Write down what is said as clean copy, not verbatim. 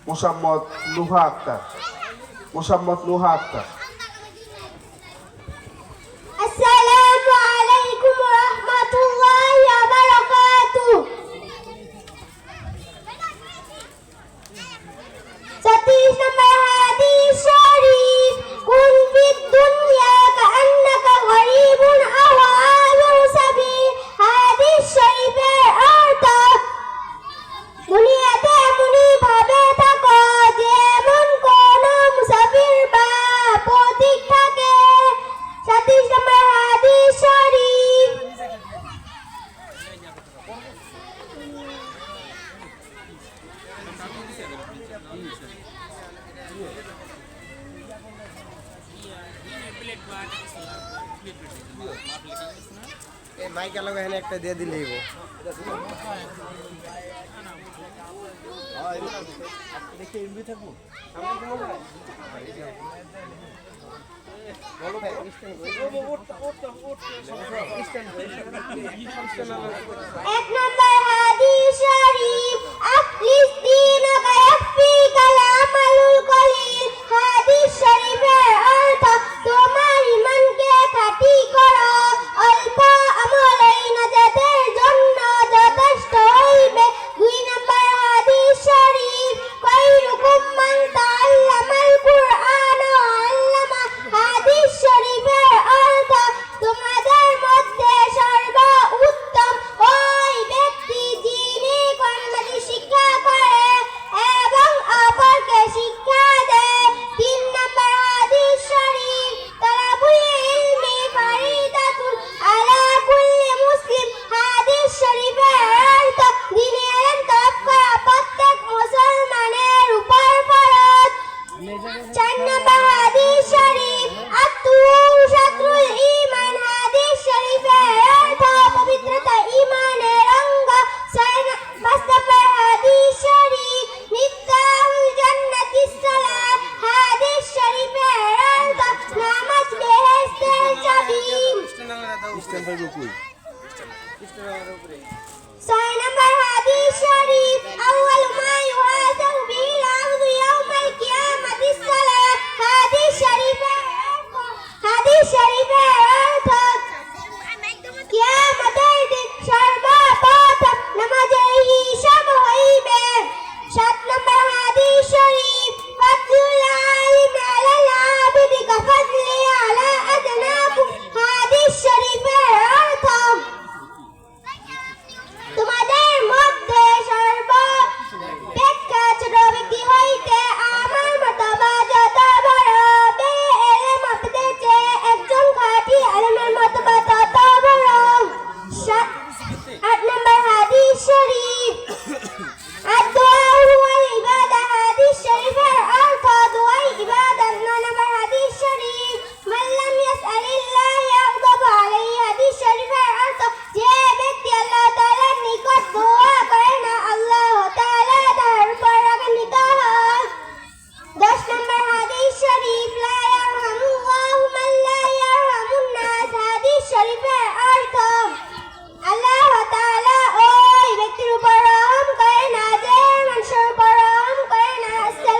মোসাম্মদ নুহা আক্তার। মোসাম্মদ নুহা আক্তার। আসসালামু আলাইকুম ওয়া রাহমাতুল্লাহি ওয়া বারাকাতুহু। 36 নম্বর হাদিস শরীফ, কুন ফিদ দুনিয়া কাআন্নাকা গরীবুন আও আবিরু সাবিল। হাদিস শরীফের অর্থ, দুনিয়াতে এমনই ভাবে থাকো যেমন কোন মুসাফির বা পথিক থাকে। 37 নম্বর হাদিস শরীফ। মাইক আলাদা এখানে একটা দিয়ে দিলেই দেখে এমবি থাকবো। এক নম্বর হাদিস শরীফ, আখলিস দীনাকা ইয়াকফিকাল আমালুল কলিল। হাদিস শরীফের অর্থ, তোমার ঈমানকে খাঁটি করো, অল্প আমলেই নাজাতের জন্য যথেষ্ট হইবে। 2 নম্বর হাদিস শরীফ, খায়রুকুম মান তাআল্লামাল কুরআন ওয়া আল্লামা। হাদিস শরীফের অর্থ, তোমাদের মধ্যে সর্বোত্তম ওই ব্যক্তি যিনি কোরআন শিক্ষা করে এবং অপরকে শিক্ষা দেয়। 3 নম্বর হাদিস শরীফ, তালাবুল ইলমি ফারিদাতুন আলা কুল্লি মুসলিম। হাদিস শরীফের অর্থ, দ্বীনি ইলম তলব করা প্রত্যেক মুসলমানের উপর ফরজ। 4 নম্বর হাদিস শরীফ, আত-তুহুর শাতরুল ঈমান। হাদিস শরীফের অর্থ, পবিত্রতা ঈমানের অঙ্গ। 5 নম্বর হাদিস শরীফ, মিফতাহুল জান্নাতিস সালাত। হাদিস শরীফের অর্থ, নামাজ বেহেশতের চাবি। 6 নম্বর হাদিস শরীফ, আউয়ালু মা ইউহাসাবু বিহিল আবদু ইয়াউমাল কিয়ামাতিস সালাত। হাদিস শরীফের অর্থ, কিয়ামতের দিন সর্বপ্রথম নামাজের হিসাব হইবে। 7 নম্বর হাদিস শরীফ, ফাদলুল আলিমি আলাল আবিদি কাফাদলি আলা আদনাকুম।